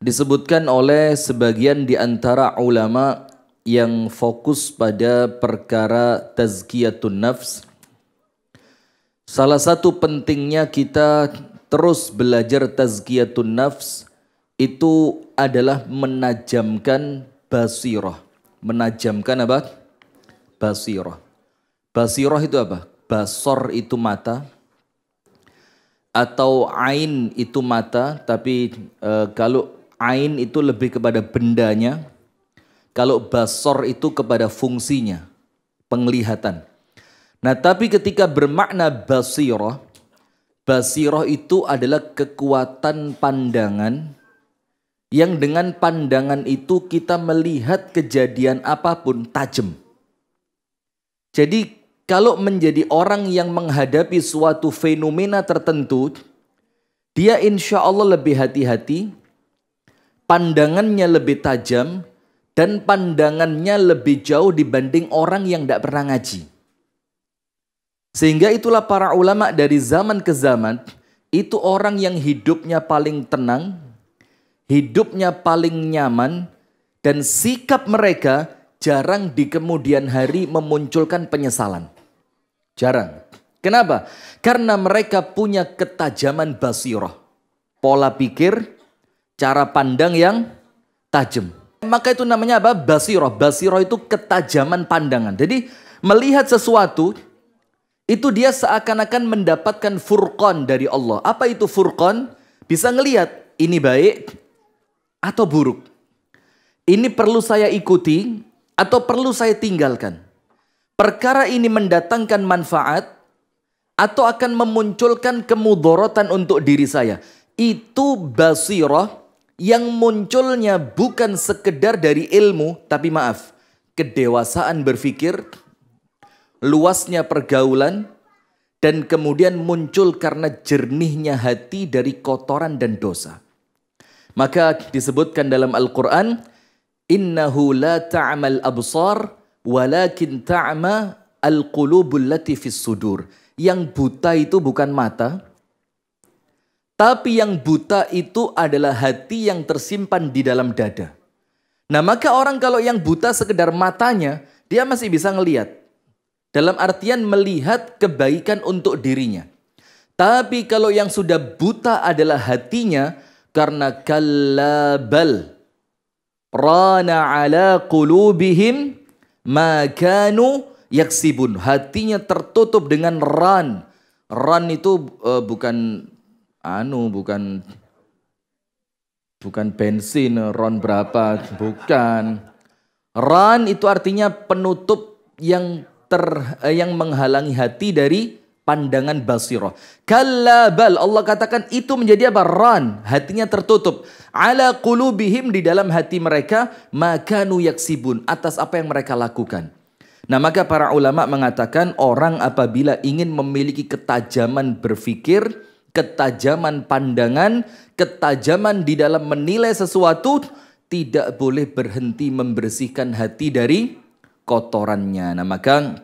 disebutkan oleh sebagian di antara ulama yang fokus pada perkara tazkiyatun nafs. Salah satu pentingnya kita terus belajar tazkiyatun nafs itu adalah menajamkan basirah. Menajamkan apa? Basirah. Basirah itu apa? Basor itu mata. Atau ain itu mata. Tapi kalau ain itu lebih kepada bendanya. Kalau basor itu kepada fungsinya. Penglihatan. Nah tapi ketika bermakna basirah. Basirah itu adalah kekuatan pandangan. Yang dengan pandangan itu kita melihat kejadian apapun tajam. Jadi kalau menjadi orang yang menghadapi suatu fenomena tertentu, dia insya Allah lebih hati-hati, pandangannya lebih tajam, dan pandangannya lebih jauh dibanding orang yang tidak pernah ngaji. Sehingga itulah para ulama dari zaman ke zaman, itu orang yang hidupnya paling tenang, hidupnya paling nyaman, dan sikap mereka jarang di kemudian hari memunculkan penyesalan. Jarang. Kenapa? Karena mereka punya ketajaman basirah. Pola pikir, cara pandang yang tajam. Maka itu namanya apa? Basirah. Basirah itu ketajaman pandangan. Jadi melihat sesuatu, itu dia seakan-akan mendapatkan furqan dari Allah. Apa itu furqan? Bisa ngelihat ini baik atau buruk. Ini perlu saya ikuti atau perlu saya tinggalkan. Perkara ini mendatangkan manfaat atau akan memunculkan kemudaratan untuk diri saya. Itu basirah yang munculnya bukan sekedar dari ilmu, tapi maaf, kedewasaan berpikir, luasnya pergaulan, dan kemudian muncul karena jernihnya hati dari kotoran dan dosa. Maka disebutkan dalam Al-Quran, innahu la ta'mal absar walakin ta'ma al-qulubul lati fis sudur. Yang buta itu bukan mata, tapi yang buta itu adalah hati yang tersimpan di dalam dada. Nah maka orang kalau yang buta sekedar matanya, dia masih bisa ngelihat. Dalam artian melihat kebaikan untuk dirinya. Tapi kalau yang sudah buta adalah hatinya, karena kallabal rana ala qulubihim ma kanu yaksibun. Hatinya tertutup dengan ran. Ran itu bukan bensin, ron berapa, bukan. Ran itu artinya penutup yang menghalangi hati dari pandangan basirah. Kallabal, Allah katakan itu menjadi apa? Ran, hatinya tertutup. Ala qulubihim, di dalam hati mereka, makanu yaksibun, atas apa yang mereka lakukan. Nah maka para ulama mengatakan orang apabila ingin memiliki ketajaman berpikir, ketajaman pandangan, ketajaman di dalam menilai sesuatu, tidak boleh berhenti membersihkan hati dari kotorannya. Nah maka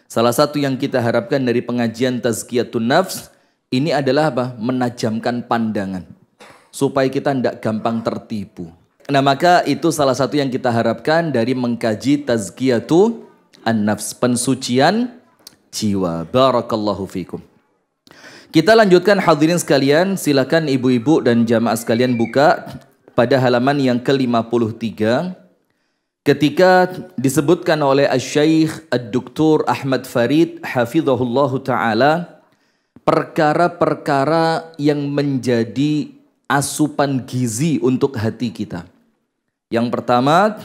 salah satu yang kita harapkan dari pengajian tazkiyatun nafs ini adalah apa? Menajamkan pandangan supaya kita tidak gampang tertipu. Nah maka itu salah satu yang kita harapkan dari mengkaji tazkiyatun nafs, pensucian jiwa. Barakallahu fikum. Kita lanjutkan hadirin sekalian, silakan ibu-ibu dan jamaah sekalian buka pada halaman yang ke-53. Ketika disebutkan oleh Asy-Syaikh Ad-Doktor Ahmad Farid hafizahullahu taala perkara-perkara yang menjadi asupan gizi untuk hati kita. Yang pertama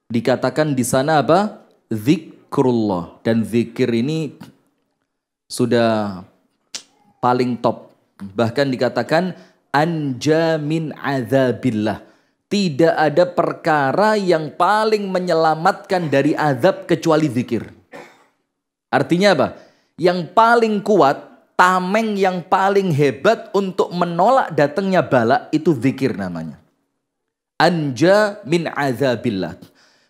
dikatakan di sana apa? Zikrullah, dan zikir ini sudah paling top. Bahkan dikatakan anja min azabillah. Tidak ada perkara yang paling menyelamatkan dari azab kecuali zikir. Artinya apa? Yang paling kuat, tameng yang paling hebat untuk menolak datangnya bala itu zikir namanya. Anja min azabillah.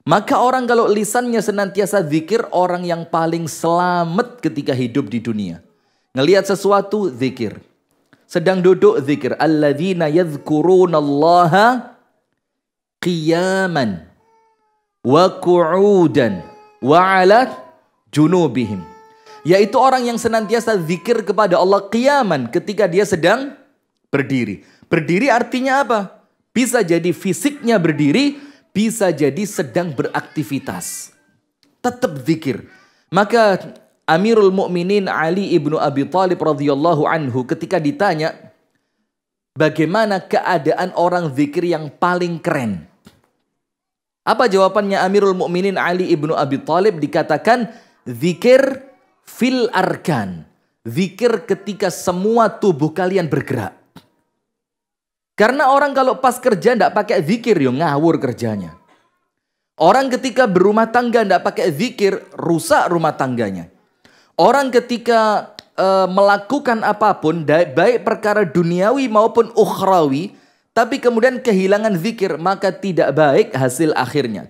Maka orang kalau lisannya senantiasa zikir, orang yang paling selamat ketika hidup di dunia. Ngelihat sesuatu, zikir. Sedang duduk zikir. Alladzina yadhkurunallaha qiyaman wa qu'udan wa 'ala junubihim. Yaitu orang yang senantiasa zikir kepada Allah qiyaman ketika dia sedang berdiri. Berdiri artinya apa? Bisa jadi fisiknya berdiri, bisa jadi sedang beraktivitas. Tetap zikir. Maka Amirul Mukminin Ali ibnu Abi Thalib radhiyallahu anhu ketika ditanya bagaimana keadaan orang zikir yang paling keren. Apa jawabannya Amirul Mukminin Ali ibnu Abi Thalib? Dikatakan zikir fil arkan. Zikir ketika semua tubuh kalian bergerak. Karena orang kalau pas kerja tidak pakai zikir, ya ngawur kerjanya. Orang ketika berumah tangga tidak pakai zikir, rusak rumah tangganya. Orang ketika melakukan apapun, baik perkara duniawi maupun ukhrawi, tapi kemudian kehilangan zikir, maka tidak baik hasil akhirnya.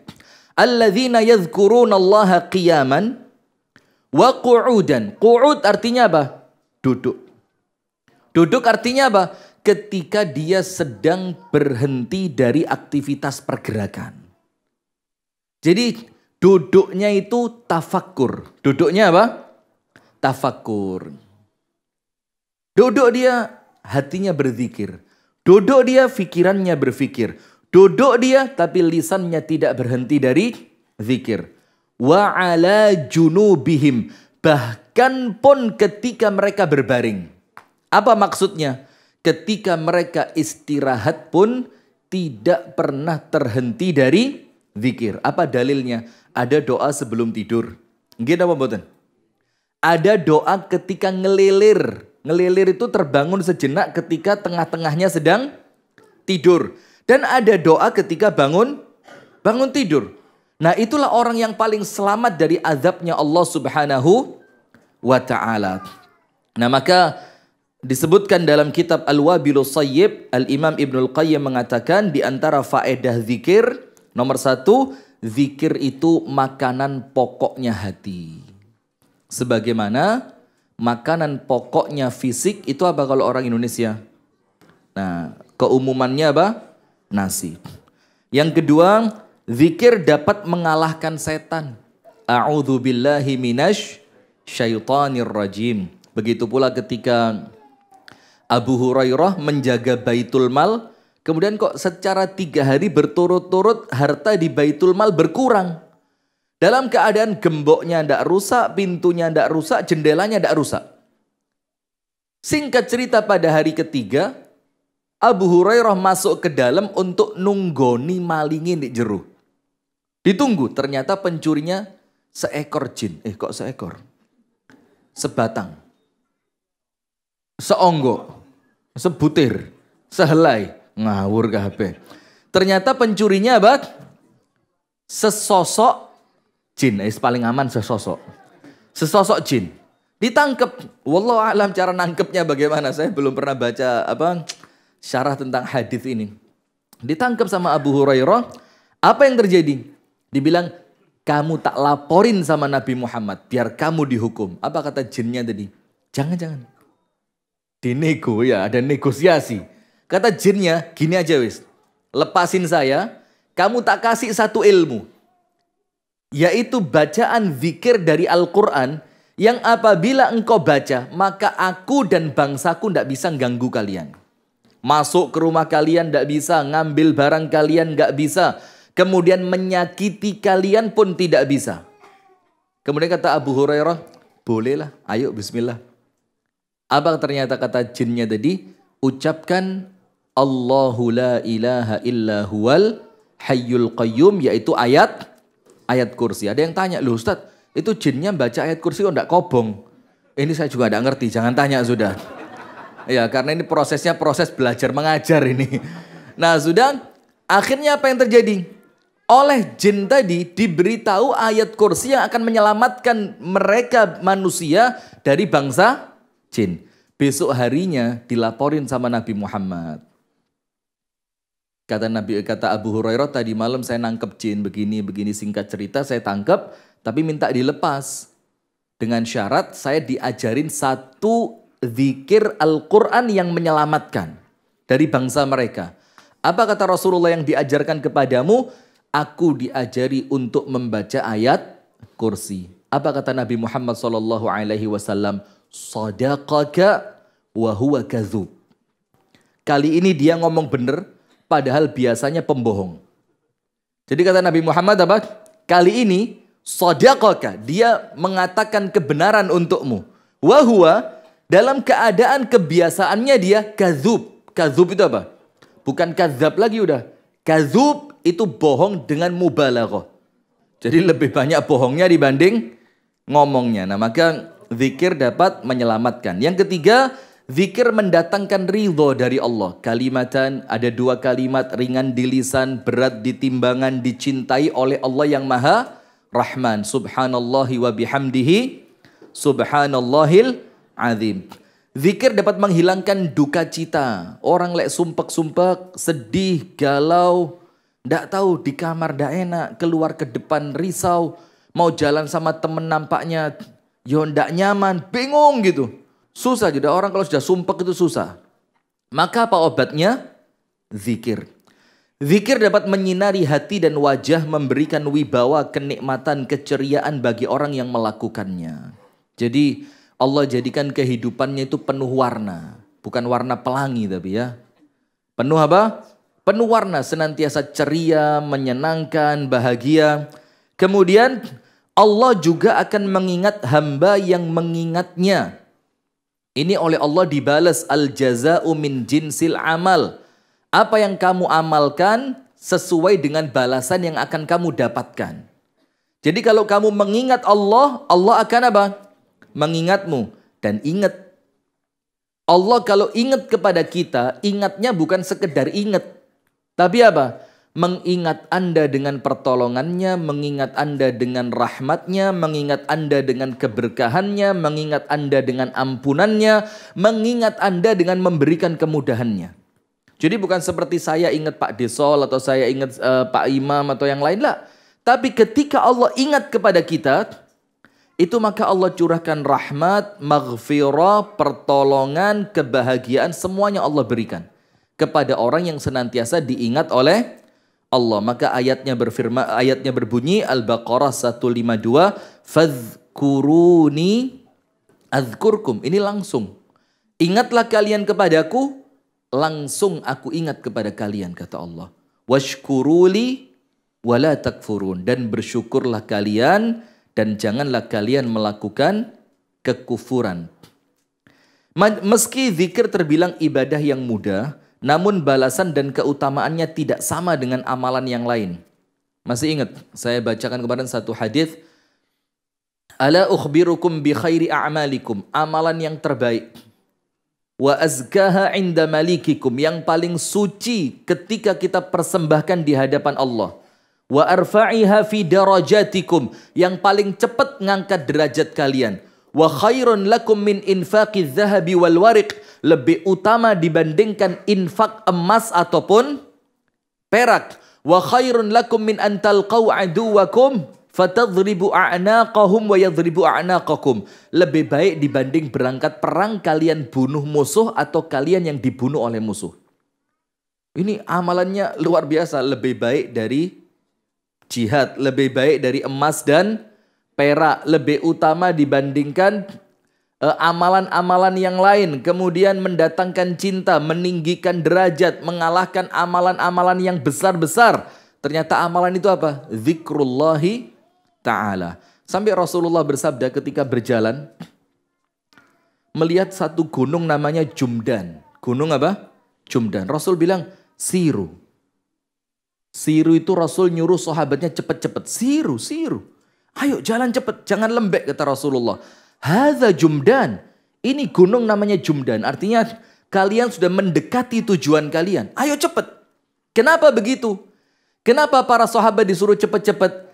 Alladzina yadhkurunallaha qiyaman wa qu'udan. Qu'ud artinya apa? Duduk. Duduk artinya apa? Ketika dia sedang berhenti dari aktivitas pergerakan. Jadi duduknya itu tafakkur. Duduknya apa? Tafakkur. Duduk dia hatinya berzikir. Duduk dia pikirannya berfikir. Duduk dia tapi lisannya tidak berhenti dari zikir. Wa 'ala junubihim. Bahkan pun ketika mereka berbaring. Apa maksudnya? Ketika mereka istirahat pun tidak pernah terhenti dari zikir. Apa dalilnya? Ada doa sebelum tidur. Nggih apa mboten? Ada doa ketika ngelilir. Ngelilir itu terbangun sejenak ketika tengah-tengahnya sedang tidur. Dan ada doa ketika bangun tidur. Nah, itulah orang yang paling selamat dari azabnya Allah Subhanahu wa ta'ala. Nah, maka disebutkan dalam kitab Al-Wabilus Sayyib, Al-Imam Ibnul Qayyim mengatakan di antara faedah zikir, nomor 1, zikir itu makanan pokoknya hati. Sebagaimana makanan pokoknya fisik itu apa kalau orang Indonesia? Nah, keumumannya apa? Nasi. Yang kedua, zikir dapat mengalahkan setan. A'udzu billahi minasy syaithanir rajim. Begitu pula ketika Abu Hurairah menjaga Baitul Mal, kemudian kok secara 3 hari berturut-turut harta di Baitul Mal berkurang. Dalam keadaan gemboknya tidak rusak, pintunya tidak rusak, jendelanya tidak rusak. Singkat cerita pada hari ketiga, Abu Hurairah masuk ke dalam untuk nunggoni malingin di jero. Ditunggu, ternyata pencurinya seekor jin. Kok seekor? Sebatang. Seonggok. Sebutir, sehelai, ngawur kabeh. Ternyata pencurinya apa? Sesosok jin, paling aman sesosok. Sesosok jin. Ditangkap. Wallahu a'lam cara nangkepnya bagaimana. Saya belum pernah baca syarah tentang hadis ini. Ditangkap sama Abu Hurairah. Apa yang terjadi? Dibilang, kamu tak laporin sama Nabi Muhammad, biar kamu dihukum. Apa kata jinnya tadi? Jangan. Dinego ya, ada negosiasi. Kata jinnya, gini aja wis. Lepasin saya, kamu tak kasih satu ilmu. Yaitu bacaan zikir dari Al-Quran. Yang apabila engkau baca, maka aku dan bangsaku tidak bisa ganggu kalian. Masuk ke rumah kalian tidak bisa, ngambil barang kalian tidak bisa. Kemudian menyakiti kalian pun tidak bisa. Kemudian kata Abu Hurairah, bolehlah, ayo bismillah. Apa ternyata kata jinnya tadi? Ucapkan Allahu la ilaha illa huwal hayyul qayyum, yaitu ayat kursi. Ada yang tanya, loh Ustaz, itu jinnya baca ayat kursi kok enggak kobong? Ini saya juga enggak ngerti, jangan tanya sudah. Ya, karena ini prosesnya proses belajar mengajar ini. Nah, sudah akhirnya apa yang terjadi? Oleh jin tadi diberitahu ayat kursi yang akan menyelamatkan mereka manusia dari bangsa jin. Besok harinya dilaporin sama Nabi Muhammad. Kata Abu Hurairah, tadi malam saya nangkep jin begini singkat cerita saya tangkap, tapi minta dilepas dengan syarat saya diajarin satu zikir Al-Quran yang menyelamatkan dari bangsa mereka. Apa kata Rasulullah yang diajarkan kepadamu? Aku diajari untuk membaca ayat kursi. Apa kata Nabi Muhammad SAW? Sadaqaka wa huwa kadzub. Kali ini dia ngomong benar, padahal biasanya pembohong. Jadi kata Nabi Muhammad apa? Kali ini sadaqaka, dia mengatakan kebenaran untukmu. Wa huwa, dalam keadaan kebiasaannya dia kadzub. Kadzub itu apa? Bukan kadzab lagi udah. Kadzub itu bohong dengan mubalaghah. Jadi lebih banyak bohongnya dibanding ngomongnya. Nah, maka zikir dapat menyelamatkan. Yang ketiga, zikir mendatangkan ridho dari Allah. Kalimatan, ada dua kalimat, ringan di lisan, berat di timbangan, dicintai oleh Allah yang Maha Rahman. Subhanallahi wa bihamdihi, subhanallahil azim. Zikir dapat menghilangkan duka cita. Orang lek sumpek-sumpek, sedih, galau, ndak tahu di kamar ndak enak, keluar ke depan risau, mau jalan sama temen nampaknya yo ndak nyaman, bingung gitu. Susah juga orang kalau sudah sumpek itu susah. Maka apa obatnya? Zikir. Zikir dapat menyinari hati dan wajah, memberikan wibawa, kenikmatan, keceriaan bagi orang yang melakukannya. Jadi Allah jadikan kehidupannya itu penuh warna. Bukan warna pelangi tapi ya. Penuh apa? Penuh warna, senantiasa ceria, menyenangkan, bahagia. Kemudian Allah juga akan mengingat hamba yang mengingatnya. Ini oleh Allah dibalas al-jaza'u min jinsil amal. Apa yang kamu amalkan sesuai dengan balasan yang akan kamu dapatkan. Jadi kalau kamu mengingat Allah, Allah akan apa? Mengingatmu. Dan ingat, Allah kalau ingat kepada kita, ingatnya bukan sekedar ingat. Tapi apa? Mengingat Anda dengan pertolongannya, mengingat Anda dengan rahmatnya, mengingat Anda dengan keberkahannya, mengingat Anda dengan ampunannya, mengingat Anda dengan memberikan kemudahannya. Jadi bukan seperti saya ingat Pak Desol atau saya ingat Pak Imam atau yang lain lah. Tapi ketika Allah ingat kepada kita, itu maka Allah curahkan rahmat, maghfirah, pertolongan, kebahagiaan, semuanya Allah berikan kepada orang yang senantiasa diingat oleh Allah. Maka ayatnya berbunyi Al-Baqarah 152, fadhkuruni azkurkum. Ini langsung. Ingatlah kalian kepadaku, langsung aku ingat kepada kalian, kata Allah. Washkuruli wala takfurun. Dan bersyukurlah kalian dan janganlah kalian melakukan kekufuran. Meski zikir terbilang ibadah yang mudah, namun balasan dan keutamaannya tidak sama dengan amalan yang lain. Masih ingat, saya bacakan kemarin satu hadis. Ala ukhbirukum bi khairi a'malikum. Amalan yang terbaik. Wa azkaha inda malikikum. Yang paling suci ketika kita persembahkan di hadapan Allah. Wa arfa'iha fi darajatikum, yang paling cepat ngangkat derajat kalian. Wa khairun lakum min infaqi dzahabi wal wariq, lebih utama dibandingkan infak emas ataupun perak. Wa khairun lakum min an talqau aduwakum fatadribu a'naqahum wa yadribu a'naqakum, lebih baik dibanding berangkat perang kalian bunuh musuh atau kalian yang dibunuh oleh musuh. Ini amalannya luar biasa, lebih baik dari jihad, lebih baik dari emas dan perak, lebih utama dibandingkan amalan-amalan yang lain. Kemudian mendatangkan cinta, meninggikan derajat, mengalahkan amalan-amalan yang besar-besar. Ternyata amalan itu apa? Zikrullahi ta'ala. Sampai Rasulullah bersabda ketika berjalan, melihat satu gunung namanya Jumdan. Gunung apa? Jumdan. Rasul bilang, siru. Siru itu Rasul nyuruh sahabatnya cepet-cepet. Siru. Ayo jalan cepet, jangan lembek, kata Rasulullah. Hadza Jumdan. Ini gunung namanya Jumdan. Artinya kalian sudah mendekati tujuan kalian. Ayo cepet. Kenapa begitu? Kenapa para sahabat disuruh cepet-cepet?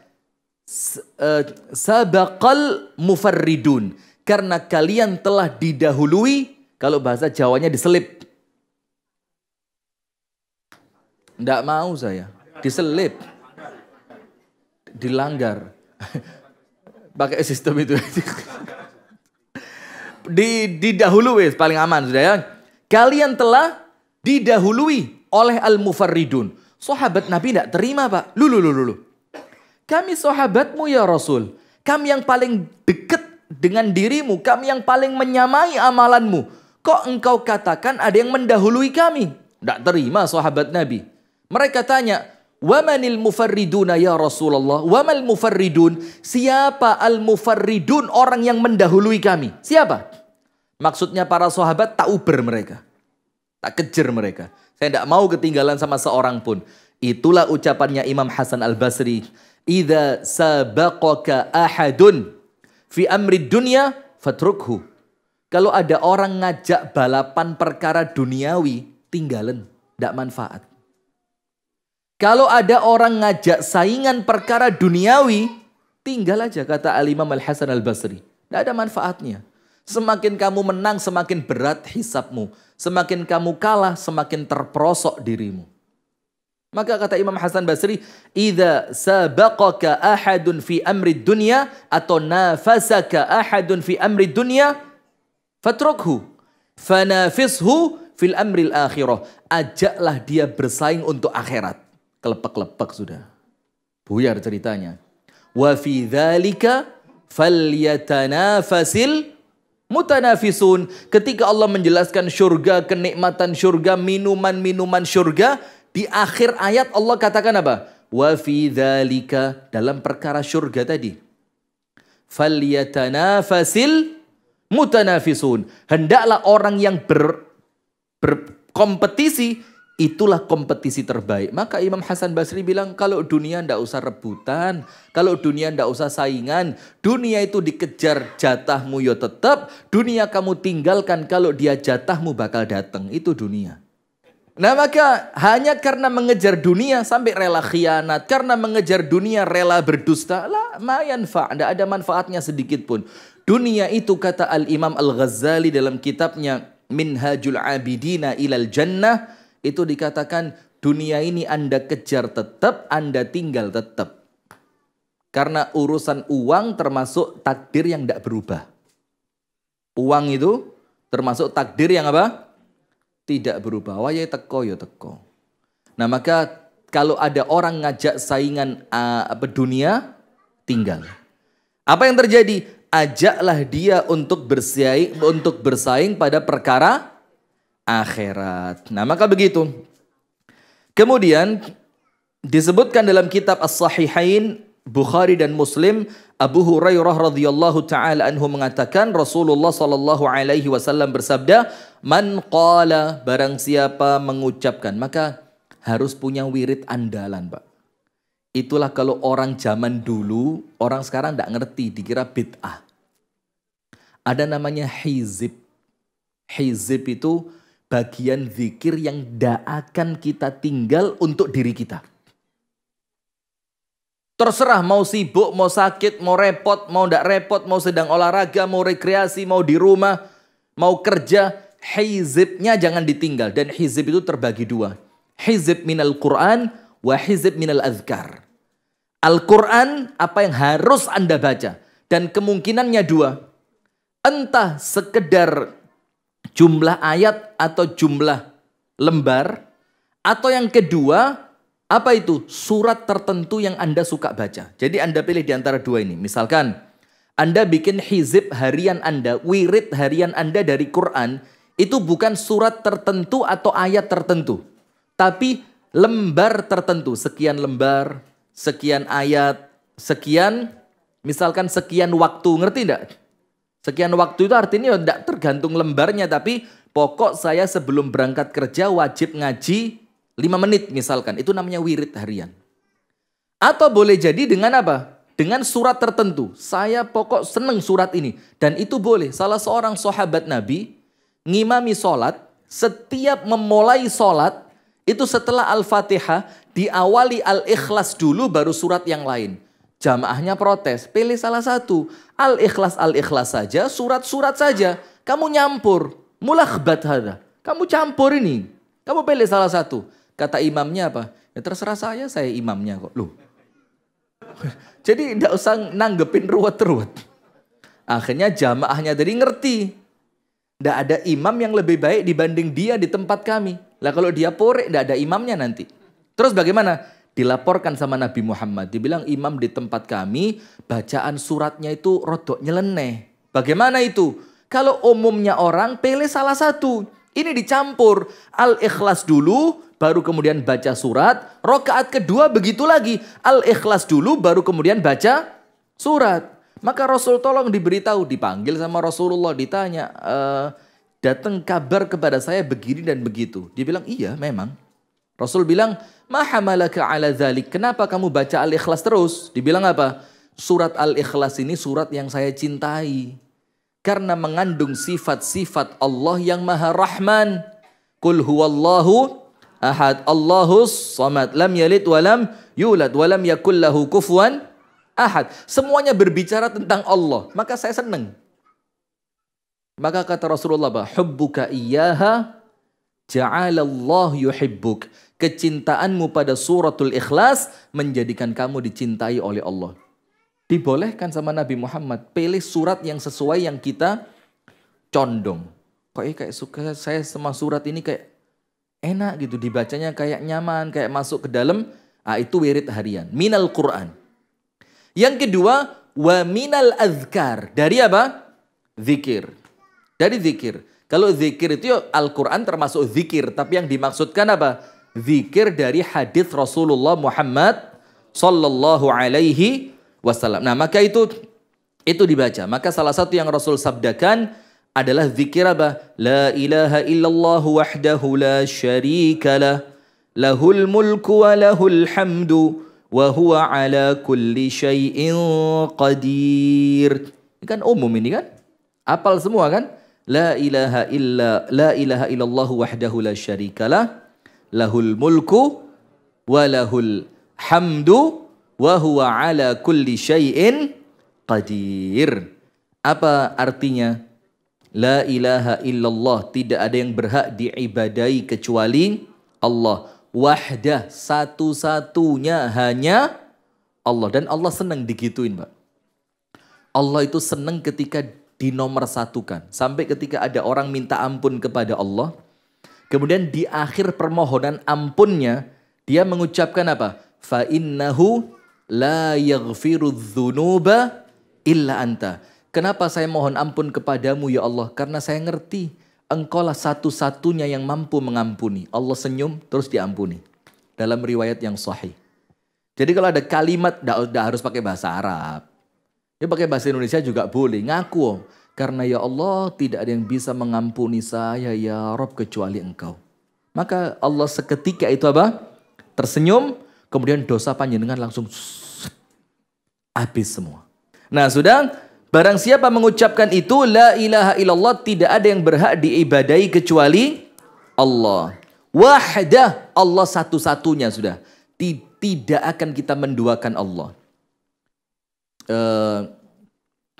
Sabaqal mufarridun. Karena kalian telah didahului, kalau bahasa Jawanya diselip. Nggak mau saya. Diselip, dilanggar, pakai sistem itu. didahului, paling aman sudah ya. Kalian telah didahului oleh al-mufarridun. Sahabat Nabi tidak terima, Pak. Lu. Kami sahabatmu ya Rasul. Kami yang paling dekat dengan dirimu. Kami yang paling menyamai amalanmu. Kok engkau katakan ada yang mendahului kami? Tidak terima sahabat Nabi. Mereka tanya, "Wamanil mufarriduna ya Rasulullah?" Wamal mufarridun? Siapa al-mufarridun, orang yang mendahului kami? Siapa? Maksudnya para sahabat tak uber mereka. Tak kejar mereka. Saya tidak mau ketinggalan sama seorang pun. Itulah ucapannya Imam Hasan Al-Basri. Idza sabaqaka ahadun fi amri dunya fatrukhu. Kalau ada orang ngajak balapan perkara duniawi, tinggalin, tidak manfaat. Kalau ada orang ngajak saingan perkara duniawi, tinggal aja, kata Al-Imam Al-Hasan Al-Basri. Tidak ada manfaatnya. Semakin kamu menang, semakin berat hisabmu. Semakin kamu kalah, semakin terperosok dirimu. Maka kata Imam Hasan Basri, idza sabaqaka ahadun fi amri dunya atau nafasaka ahadun fi amri dunya fatrukhu fanafishu fil amril akhirah. Ajaklah dia bersaing untuk akhirat. Kelepek-lepek sudah. Buyar ceritanya. Wa fi dzalika falyatanafasil mutanafisun. Ketika Allah menjelaskan syurga, kenikmatan syurga, minuman-minuman syurga, di akhir ayat Allah katakan apa? Wa fi dzalika, dalam perkara syurga tadi. Falyatanafasil mutanafisun. Hendaklah orang yang berkompetisi, itulah kompetisi terbaik. Maka Imam Hasan Basri bilang, kalau dunia ndak usah rebutan, kalau dunia ndak usah saingan, dunia itu dikejar jatahmu ya tetap, dunia kamu tinggalkan kalau dia jatahmu bakal datang, itu dunia. Nah maka hanya karena mengejar dunia sampai rela khianat, karena mengejar dunia rela berdusta, lah ma yanfa', tidak ada manfaatnya sedikit pun. Dunia itu kata Al-Imam Al-Ghazali dalam kitabnya Minhajul Abidina ilal Jannah, itu dikatakan dunia ini Anda kejar tetap, Anda tinggal tetap. Karena urusan uang termasuk takdir yang tidak berubah. Uang itu termasuk takdir yang apa? Tidak berubah. Wayai teko ya teko. Nah maka kalau ada orang ngajak saingan dunia, tinggal. Apa yang terjadi? Ajaklah dia untuk bersaing pada perkara akhirat. Nah maka begitu. Kemudian disebutkan dalam kitab As-Sahihain Bukhari dan Muslim, Abu Hurairah radhiyallahu taala anhu mengatakan Rasulullah sallallahu alaihi wasallam bersabda, "Man qala," barang siapa mengucapkan, maka harus punya wirid andalan, Pak. Itulah kalau orang zaman dulu, orang sekarang tidak ngerti, dikira bid'ah. Ada namanya hizib. Hizib itu bagian zikir yang tidak akan kita tinggal untuk diri kita. Terserah mau sibuk, mau sakit, mau repot, mau tidak repot, mau sedang olahraga, mau rekreasi, mau di rumah, mau kerja, hizibnya jangan ditinggal. Dan hizib itu terbagi dua. Hizib minal Quran wa hizib minal azkar. Al-Quran apa yang harus Anda baca. Dan kemungkinannya dua. Entah sekedar jumlah ayat atau jumlah lembar. Atau yang kedua, apa itu? Surat tertentu yang Anda suka baca. Jadi Anda pilih di antara dua ini. Misalkan Anda bikin hizib harian Anda, wirid harian Anda dari Quran. Itu bukan surat tertentu atau ayat tertentu. Tapi lembar tertentu. Sekian lembar, sekian ayat, sekian, misalkan sekian waktu. Ngerti enggak? Sekian waktu itu artinya tidak tergantung lembarnya. Tapi pokok saya sebelum berangkat kerja wajib ngaji 5 menit misalkan, itu namanya wirid harian. Atau boleh jadi dengan apa? Dengan surat tertentu. Saya pokok seneng surat ini. Dan itu boleh. Salah seorang sahabat Nabi ngimami sholat. Setiap memulai sholat, itu setelah Al-Fatihah, diawali Al-Ikhlas dulu baru surat yang lain. Jamaahnya protes, pilih salah satu. Al-Ikhlas saja, surat-surat saja. Kamu nyampur. Mulakhbat hadha. Kamu campur ini. Kamu pilih salah satu. Kata imamnya apa? Ya terserah saya imamnya kok. Loh. Jadi tidak usah nanggepin ruwet-ruwet. Akhirnya jamaahnya tadi ngerti. Tidak ada imam yang lebih baik dibanding dia di tempat kami. Lah kalau dia porek, tidak ada imamnya nanti. Terus bagaimana? Dilaporkan sama Nabi Muhammad. Dibilang imam di tempat kami, bacaan suratnya itu rodok nyeleneh. Bagaimana itu? Kalau umumnya orang, pilih salah satu. Ini dicampur. Al-Ikhlas dulu, baru kemudian baca surat. Rokaat kedua begitu lagi. Al-Ikhlas dulu, baru kemudian baca surat. Maka Rasul tolong diberitahu, dipanggil sama Rasulullah, ditanya, datang kabar kepada saya begini dan begitu. Dia bilang, iya memang. Rasul bilang, ma hamalaka ala dzalik? Kenapa kamu baca Al-Ikhlas terus? Dibilang apa? Surat Al-Ikhlas ini surat yang saya cintai. Karena mengandung sifat-sifat Allah yang Maha Rahman. Qul huwallahu ahad, Allahus samad, lam yalid walam yulad walam yakul lahu kufuwan ahad. Semuanya berbicara tentang Allah. Maka saya senang. Maka kata Rasulullah, hubbuka iyyaha ja'alallah yuhibbuk. Kecintaanmu pada suratul Ikhlas menjadikan kamu dicintai oleh Allah. Dibolehkan sama Nabi Muhammad pilih surat yang sesuai yang kita condong. Kayak suka saya sama surat ini kayak enak gitu, dibacanya kayak nyaman, kayak masuk ke dalam. Itu wirid harian minal Quran. Yang kedua, wa minal azkar. Dari apa? Zikir. Dari zikir. Kalau zikir itu Al-Quran termasuk zikir. Tapi yang dimaksudkan apa? Zikir dari hadis Rasulullah Muhammad sallallahu alaihi wasallam. Nah, maka itu dibaca. Maka salah satu yang Rasul sabdakan adalah zikir apa? La ilaha illallah wahdahu la syarika lah. Lahul mulku wa lahul hamdu wa huwa ala kulli syai'in qadir. Ini kan umum ini kan? Apal semua kan? La ilaha illallah wahdahu la syarikalah, lahul mulku wa lahul hamdu wa huwa ala kulli syai'in qadir. Apa artinya? La ilaha illallah, tidak ada yang berhak diibadai kecuali Allah. Wahdah, satu-satunya hanya Allah. Dan Allah senang digituin, Pak. Allah itu senang ketika dinomorsatukan. Sampai ketika ada orang minta ampun kepada Allah, kemudian di akhir permohonan ampunnya, dia mengucapkan apa? Fa innahu la yaghfiru dzunuba illa anta. Kenapa saya mohon ampun kepadamu ya Allah? Karena saya ngerti engkaulah satu-satunya yang mampu mengampuni. Allah senyum terus diampuni. Dalam riwayat yang sahih. Jadi kalau ada kalimat, tidak harus pakai bahasa Arab. Ya pakai bahasa Indonesia juga boleh. Ngaku. Karena ya Allah tidak ada yang bisa mengampuni saya ya Rabb kecuali engkau. Maka Allah seketika itu apa? Tersenyum. Kemudian dosa panjenengan langsung habis semua. Nah sudah, barang siapa mengucapkan itu, la ilaha illallah, tidak ada yang berhak diibadai kecuali Allah. Wahdah, Allah satu-satunya sudah. Tidak akan kita menduakan Allah.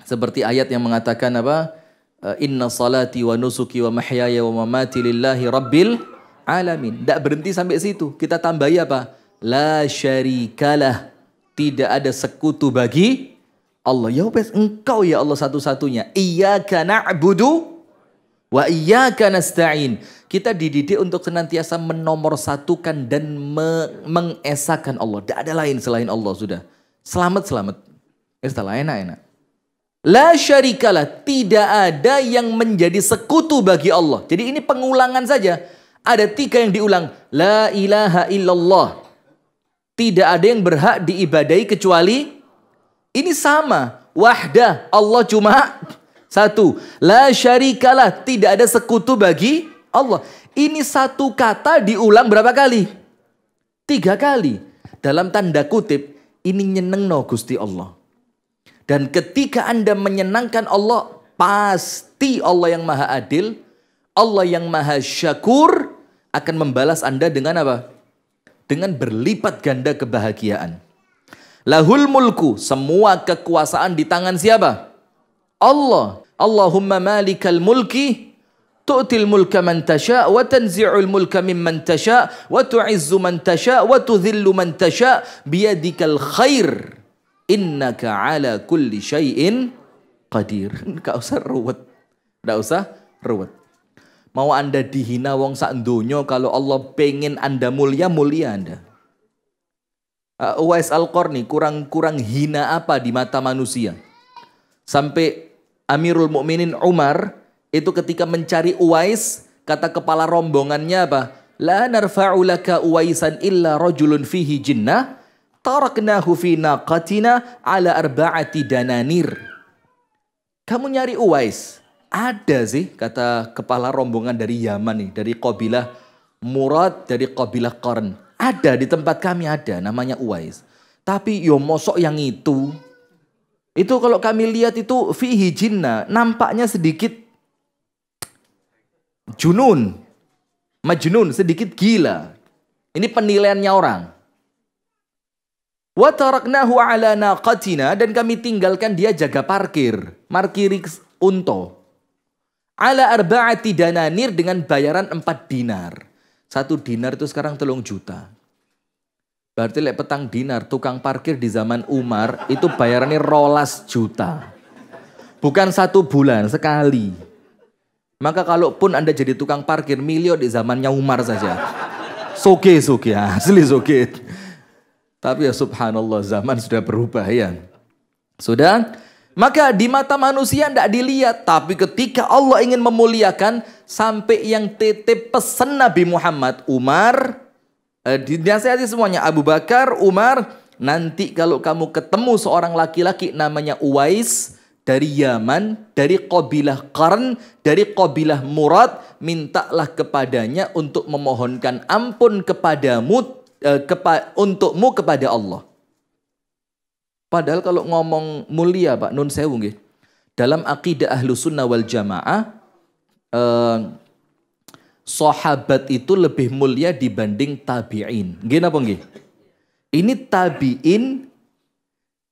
Seperti ayat yang mengatakan apa? Inna salati wa nusuki wa mahyaya wa mamati lillahi rabbil alamin. Tidak berhenti sampai situ. Kita tambahi apa? La syarikalah. Tidak ada sekutu bagi Allah. Ya engkau ya Allah satu-satunya. Iyyaka na'budu wa iyyaka nasta'in. Kita dididik untuk senantiasa menomorsatukan dan mengesahkan Allah. Tidak ada lain selain Allah sudah. Selamat. Setelah enak. La syarikalah, tidak ada yang menjadi sekutu bagi Allah. Jadi ini pengulangan saja. Ada 3 yang diulang. La ilaha illallah. Tidak ada yang berhak diibadai kecuali ini sama. Wahdah, Allah cuma satu. La syarikalah, tidak ada sekutu bagi Allah. Ini satu kata diulang berapa kali? 3 kali. Dalam tanda kutip, ini nyenengno Gusti Allah. Dan ketika Anda menyenangkan Allah, pasti Allah yang maha adil, Allah yang maha syakur akan membalas Anda dengan apa? Dengan berlipat ganda kebahagiaan. Lahul mulku, semua kekuasaan di tangan siapa? Allah. Allahumma malikal mulki, tu'til mulka man tasha, wa tanzi'ul mulka mimman tasha, wa tu'izzu man tasha, wa tudhillu man tasha, biyadikal khair. Innaka ala kulli syai'in qadir. Enggak usah ruwet. Enggak usah Ruwet. Mau Anda dihina wong sak donya, kalau Allah pengen Anda mulia, mulia Anda. Uwais Al-Qarni kurang hina apa di mata manusia? Sampai Amirul Mukminin Umar itu ketika mencari Uwais, kata kepala rombongannya apa? La narfa'u laka Uwaisan illa rajulun fihi jinnah taraknahu fi naqatina ala arba'ati dananir. Kamu nyari Uwais? Ada sih, kata kepala rombongan dari Yaman nih, dari kabilah Murad, dari kabilah Qarn. Ada di tempat kami, ada namanya Uwais. Tapi yo mosok yang itu kalau kami lihat itu fihi jinnah, nampaknya sedikit junun, majnun, sedikit gila. Ini penilaiannya orang. Wa taraknahu ala naqatina, dan kami tinggalkan dia jaga parkir, markiri unta. Ala arba'ati dananir, dengan bayaran 4 dinar. 1 dinar itu sekarang 3 juta. Berarti lek petang dinar, tukang parkir di zaman Umar itu bayarannya 12 juta. Bukan 1 bulan, sekali. Maka kalaupun Anda jadi tukang parkir, miliar di zamannya Umar saja. Soge, asli soge. Tapi ya subhanallah, zaman sudah berubah ya. Sudah? Maka di mata manusia tidak dilihat. Tapi ketika Allah ingin memuliakan, sampai yang titip pesan Nabi Muhammad, Umar, dinasihati semuanya, Abu Bakar, Umar, nanti kalau kamu ketemu seorang laki-laki namanya Uwais, dari Yaman, dari kabilah Qarn, dari kabilah Murad, mintalah kepadanya untuk memohonkan ampun kepadamu, untukmu kepada Allah. Padahal kalau ngomong mulia Pak, nun sewu nggih. Dalam akidah Ahlussunnah wal Jamaah, sahabat itu lebih mulia dibanding tabi'in. Nggih napa nggih? Ini tabi'in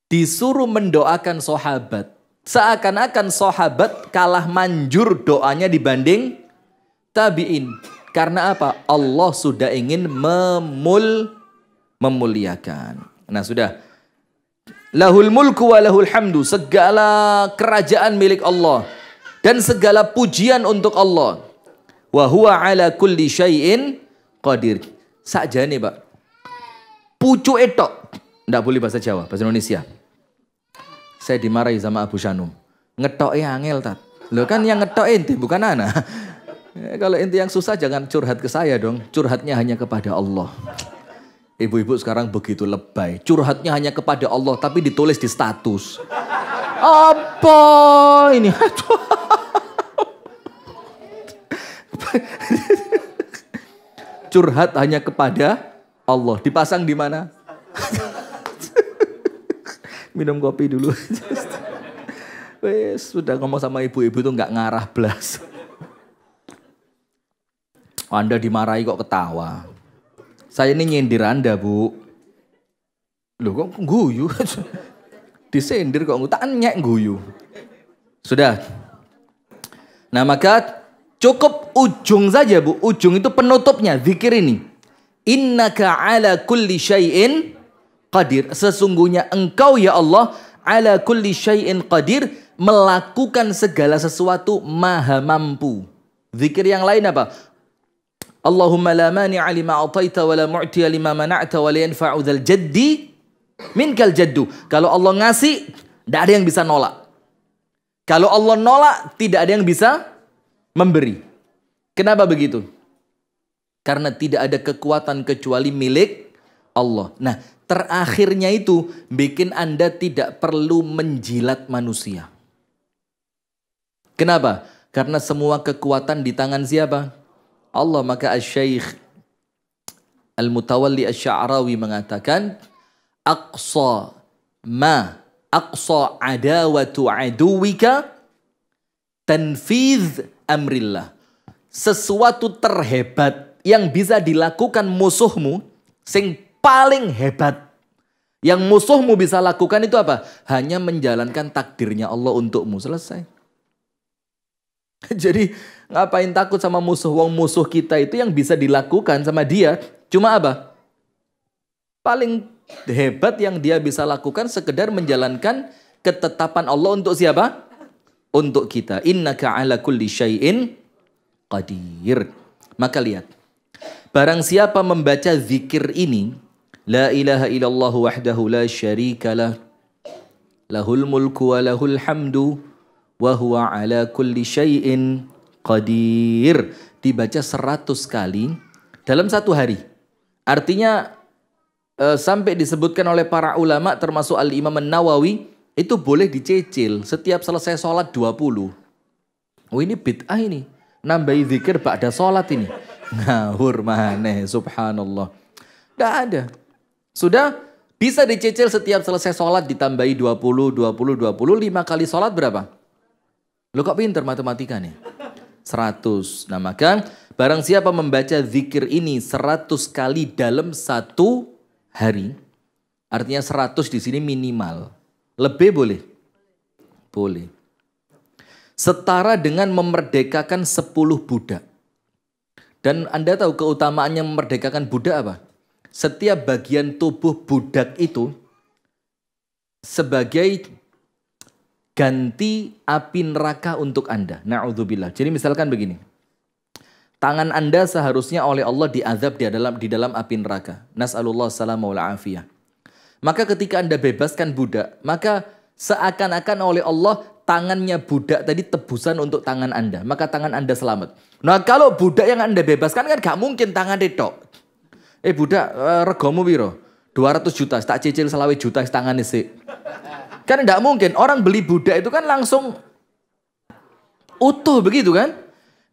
disuruh mendoakan sahabat. Seakan-akan sahabat kalah manjur doanya dibanding tabi'in. Karena apa? Allah sudah ingin memuliakan. Nah sudah. Lahul mulku wa lahul hamdu. Segala kerajaan milik Allah. Dan segala pujian untuk Allah. Wa huwa ala kulli syai'in qadir. Sakjane Pak. Pucuk etok. Nggak boleh bahasa Jawa, bahasa Indonesia. Saya dimarahi sama Abu Shanum. Ngetoke angel tat. Loh kan yang ngetok ente bukan anak. Kalau ente yang susah jangan curhat ke saya dong. Curhatnya hanya kepada Allah. Ibu-ibu sekarang begitu lebay. Curhatnya hanya kepada Allah tapi ditulis di status. Apa ini? Curhat hanya kepada Allah. Dipasang di mana? Minum kopi dulu. Wes, sudah ngomong sama ibu-ibu tuh nggak ngarah blas. Anda dimarahi kok ketawa. Saya ini nyindir Anda, Bu. Loh kok guyu? Disindir kok tak nyek guyu. Sudah. Nah maka cukup ujung saja Bu. Ujung itu penutupnya. Zikir ini. Innaka ala kulli syai'in qadir. Sesungguhnya engkau ya Allah ala kulli syai'in qadir. Melakukan segala sesuatu maha mampu. Zikir yang lain apa? Allahumma la mani'a lima a'taita wa la mu'tiya lima mana'ta wa la yanfa'u dzal jaddi minkal jaddu. Kalau Allah ngasih, tidak ada yang bisa nolak. Kalau Allah nolak, tidak ada yang bisa memberi. Kenapa begitu? Karena tidak ada kekuatan kecuali milik Allah. Nah, terakhirnya itu bikin Anda tidak perlu menjilat manusia. Kenapa? Karena semua kekuatan di tangan siapa? Allah. Maka Asy-Syaikh Al-Mutawalli Asy-Sya'rawi mengatakan, aqsa adawatu aduwika tanfidz amrillah. Sesuatu terhebat yang bisa dilakukan musuhmu, sing paling hebat yang musuhmu bisa lakukan itu apa? Hanya menjalankan takdirnya Allah untukmu. Selesai. Jadi ngapain takut sama musuh? Wong musuh kita itu yang bisa dilakukan sama dia cuma apa? Paling hebat yang dia bisa lakukan sekedar menjalankan ketetapan Allah untuk siapa? Untuk kita. Innaka ala kulli syai'in qadir. Maka lihat, barang siapa membaca zikir ini, la ilaha illallah wahdahu la syarikalah, lahul mulku wa lahul hamdu, wa huwa ala kulli syai'in qadir, dibaca 100 kali dalam satu hari. Artinya sampai disebutkan oleh para ulama termasuk Al-Imam An-Nawawi, itu boleh dicicil setiap selesai sholat 20. Oh ini bid'ah ini, nambahi zikir ba'da sholat ini. Ngawur maneh, subhanallah. Tidak ada. Sudah bisa dicicil setiap selesai sholat ditambahi 20, 20, 20, 5 kali sholat berapa? Lo kok pinter matematika nih? 100. Nah maka barang siapa membaca zikir ini 100 kali dalam satu hari, artinya 100 di sini minimal. Lebih boleh? Boleh. Setara dengan memerdekakan 10 budak. Dan Anda tahu keutamaannya memerdekakan budak apa? Setiap bagian tubuh budak itu sebagai ganti api neraka untuk Anda. Na'udzubillah. Jadi misalkan begini. Tangan Anda seharusnya oleh Allah diazab di dalam api neraka. Nas'alullah salamah wal afiyah. Maka ketika Anda bebaskan budak, maka seakan-akan oleh Allah tangannya budak tadi tebusan untuk tangan Anda. Maka tangan Anda selamat. Nah kalau budak yang Anda bebaskan kan gak mungkin tangan detok. Budak regomu piro? 200 juta, tak cicil selawe juta tangan sih. Kan gak mungkin. Orang beli budak itu kan langsung utuh begitu kan?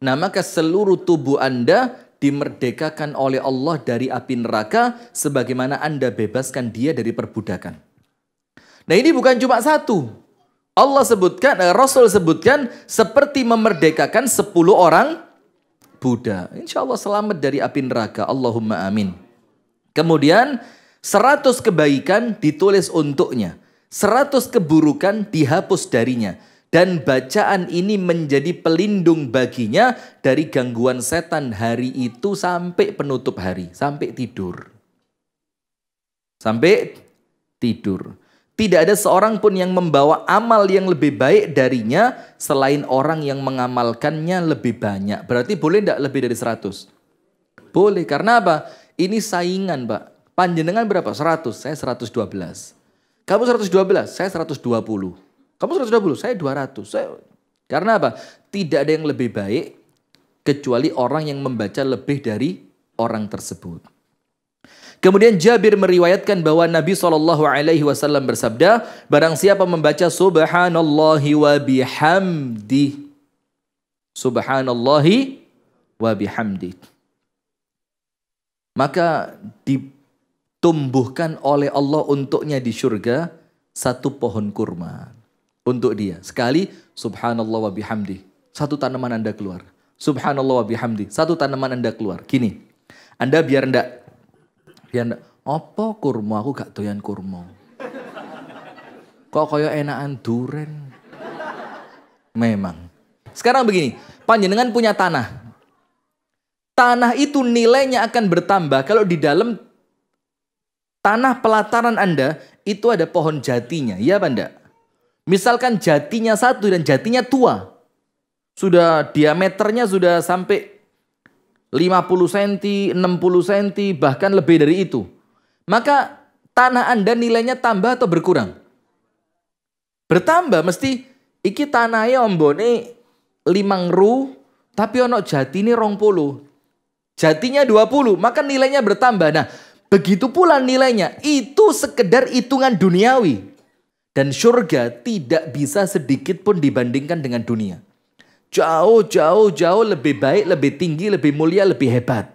Nah maka seluruh tubuh Anda dimerdekakan oleh Allah dari api neraka sebagaimana Anda bebaskan dia dari perbudakan. Nah ini bukan cuma satu. Allah sebutkan, Rasul sebutkan seperti memerdekakan 10 orang budak. Insya Allah selamat dari api neraka. Allahumma amin. Kemudian 100 kebaikan ditulis untuknya. 100 keburukan dihapus darinya. Dan bacaan ini menjadi pelindung baginya dari gangguan setan hari itu sampai penutup hari. Sampai tidur. Sampai tidur. Tidak ada seorang pun yang membawa amal yang lebih baik darinya selain orang yang mengamalkannya lebih banyak. Berarti boleh tidak lebih dari 100? Boleh. Karena apa? Ini saingan, Pak. Panjenengan berapa? 100. Saya 112. Kamu 112. Saya 120. Kamu 120. Saya 200. Karena apa? Tidak ada yang lebih baik kecuali orang yang membaca lebih dari orang tersebut. Kemudian Jabir meriwayatkan bahwa Nabi SAW bersabda, barang siapa membaca subhanallahi wa bihamdi, subhanallahi wa bihamdi, maka ditumbuhkan oleh Allah untuknya di surga satu pohon kurma untuk dia. Sekali subhanallah wa bihamdi, satu tanaman Anda keluar. Subhanallah wa bihamdi, satu tanaman Anda keluar. Gini, Anda biar apa kurma, aku gak doyan kurma. Kok kaya enakan duren. Memang. Sekarang begini, panjenengan punya tanah. Tanah itu nilainya akan bertambah kalau di dalam tanah pelataran Anda itu ada pohon jatinya. Iya apa enggak? Misalkan jatinya satu dan jatinya tua. Sudah diameternya sudah sampai 50 cm, 60 cm, bahkan lebih dari itu. Maka tanah Anda nilainya tambah atau berkurang? Bertambah, mesti iki tanahnya ombone 5 ru, tapi ono jatine 20. Jatinya 20, maka nilainya bertambah. Nah, begitu pula nilainya. Itu sekedar hitungan duniawi. Dan surga tidak bisa sedikit pun dibandingkan dengan dunia. Jauh lebih baik, lebih tinggi, lebih mulia, lebih hebat.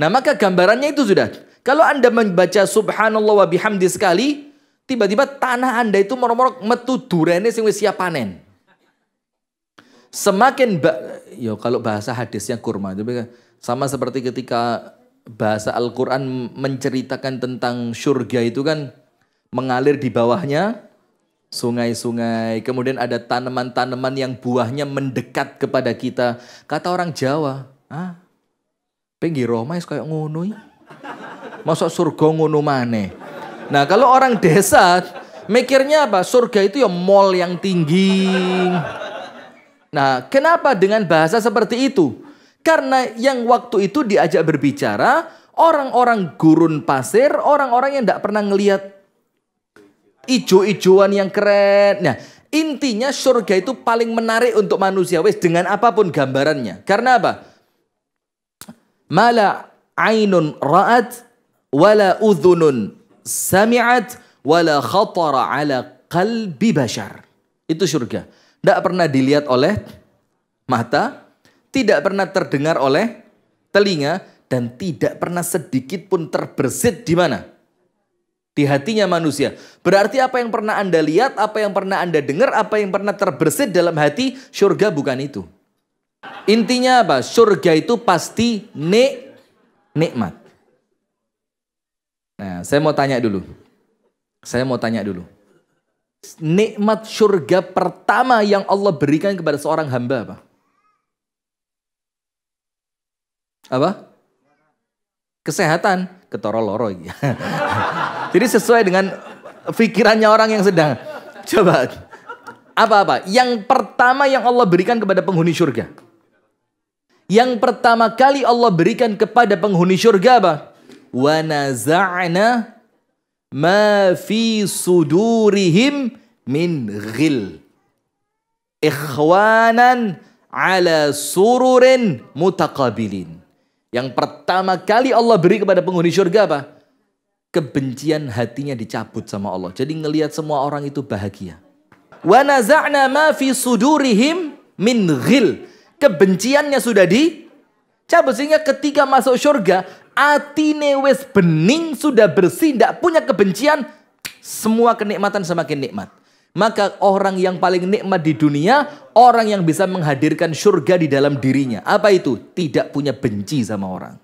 Nah maka gambarannya itu sudah. Kalau Anda membaca subhanallah wa bihamdi sekali, tiba-tiba tanah Anda itu morok-morok metu durene sing wis siap panen. Semakin kalau bahasa hadisnya kurma, sama seperti ketika bahasa Al-Quran menceritakan tentang surga itu kan mengalir di bawahnya sungai-sungai, kemudian ada tanaman-tanaman yang buahnya mendekat kepada kita. Kata orang Jawa, pengen Roma kayak ngono, masuk surga ngono maneh. Nah kalau orang desa mikirnya apa? Surga itu ya mall yang tinggi. Nah kenapa dengan bahasa seperti itu? Karena yang waktu itu diajak berbicara orang-orang gurun pasir, orang-orang yang tidak pernah ngelihat ijo-ijoan yang keren. Nah, intinya surga itu paling menarik untuk manusia wes dengan apapun gambarannya. Karena apa? Mala ainun ra'at wala udhunun sami'at wala khatara ala qalbi bashar. Itu surga. Tidak pernah dilihat oleh mata, tidak pernah terdengar oleh telinga, dan tidak pernah sedikit pun terbersit di mana? Di hatinya manusia. Berarti apa yang pernah Anda lihat, apa yang pernah Anda dengar, apa yang pernah terbersit dalam hati, surga bukan itu. Intinya apa? Surga itu pasti nikmat. Nah, saya mau tanya dulu. Nikmat surga pertama yang Allah berikan kepada seorang hamba apa? Apa? Kesehatan. Ketoro loro. Jadi sesuai dengan pikirannya orang yang sedang. Coba. Apa-apa? Yang pertama yang Allah berikan kepada penghuni surga. Yang pertama kali Allah berikan kepada penghuni surga apa? Wa naza'na ma fi sudurihim min ghil. Ikhwanan ala sururin mutaqabilin. Yang pertama kali Allah beri kepada penghuni surga apa? Kebencian hatinya dicabut sama Allah. Jadi ngelihat semua orang itu bahagia. Wa naza'na ma fi sudurihim min ghil. Kebenciannya sudah dicabut sehingga ketika masuk surga, atine wis bening, sudah bersih, tidak punya kebencian, semua kenikmatan semakin nikmat. Maka orang yang paling nikmat di dunia, orang yang bisa menghadirkan surga di dalam dirinya. Apa itu? Tidak punya benci sama orang.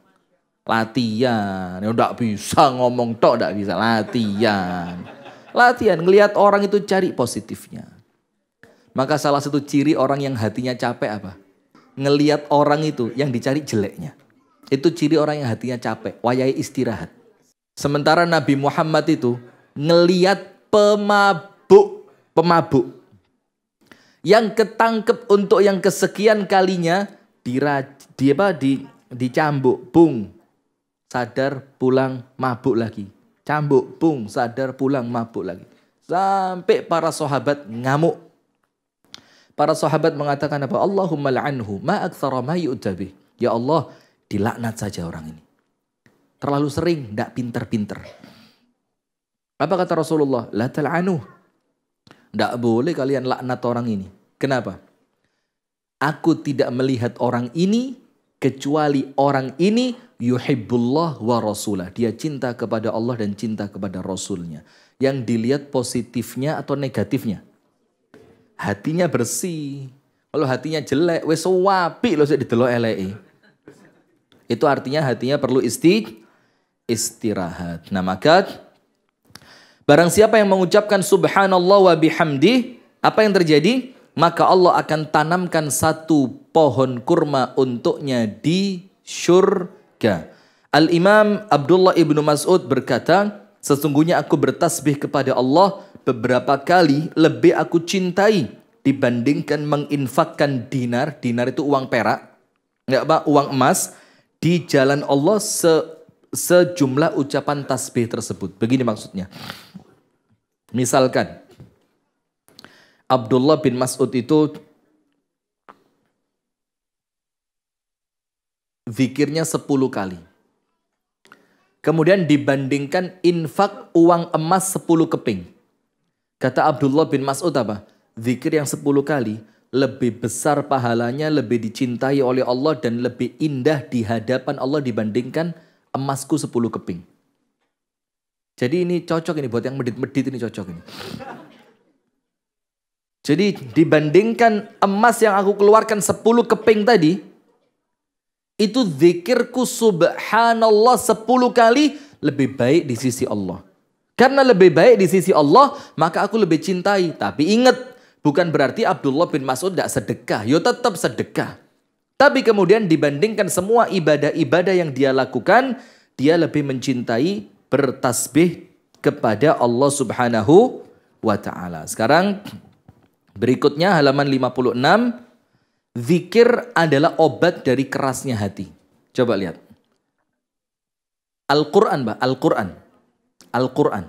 Latihan. Tidak bisa ngomong tok, tidak bisa. Latihan. Ngelihat orang itu cari positifnya. Maka salah satu ciri orang yang hatinya capek apa? Ngelihat orang itu yang dicari jeleknya. Itu ciri orang yang hatinya capek. Wayai istirahat. Sementara Nabi Muhammad itu ngelihat pemabuk yang ketangkep untuk yang kesekian kalinya dicambuk, bung, sadar, pulang, mabuk lagi. Cambuk, bung, sadar, pulang, mabuk lagi. Sampai para sahabat ngamuk. Para sahabat mengatakan apa? Allahumma la'anhu ma aktsara ma yu'tabih. Ya Allah, dilaknat saja orang ini. Terlalu sering, tidak pinter-pinter. Apa kata Rasulullah? La tal'anuh. Tidak boleh kalian laknat orang ini. Kenapa? Aku tidak melihat orang ini kecuali orang ini yuhibbullah wa rasulah. Dia cinta kepada Allah dan cinta kepada Rasulnya. Yang dilihat positifnya atau negatifnya? Hatinya bersih. Kalau hatinya jelek, wes wapi loh didelok eleke. Itu artinya hatinya perlu istirahat. Nah, maka barang siapa yang mengucapkan subhanallah wa bihamdi, apa yang terjadi? Maka Allah akan tanamkan satu pohon kurma untuknya di surga. Al-Imam Abdullah ibnu Mas'ud berkata, sesungguhnya aku bertasbih kepada Allah beberapa kali lebih aku cintai dibandingkan menginfakkan dinar. Dinar itu uang perak, enggak apa, uang emas di jalan Allah sejumlah ucapan tasbih tersebut. Begini maksudnya. Misalkan Abdullah bin Mas'ud itu zikirnya 10 kali. Kemudian dibandingkan infak uang emas 10 keping. Kata Abdullah bin Mas'ud apa? Zikir yang 10 kali lebih besar pahalanya, lebih dicintai oleh Allah dan lebih indah di hadapan Allah dibandingkan emasku 10 keping. Jadi ini cocok ini buat yang medit-medit, ini cocok ini. Jadi dibandingkan emas yang aku keluarkan 10 keping tadi, itu zikirku subhanallah 10 kali lebih baik di sisi Allah. Karena lebih baik di sisi Allah, maka aku lebih cintai. Tapi ingat, bukan berarti Abdullah bin Mas'ud tidak sedekah. Yo tetap sedekah. Tapi kemudian dibandingkan semua ibadah-ibadah yang dia lakukan, dia lebih mencintai bertasbih kepada Allah Subhanahu wa ta'ala. Sekarang berikutnya halaman 56. Zikir adalah obat dari kerasnya hati. Coba lihat. Al-Quran, Mbak. Al-Quran. Al-Quran.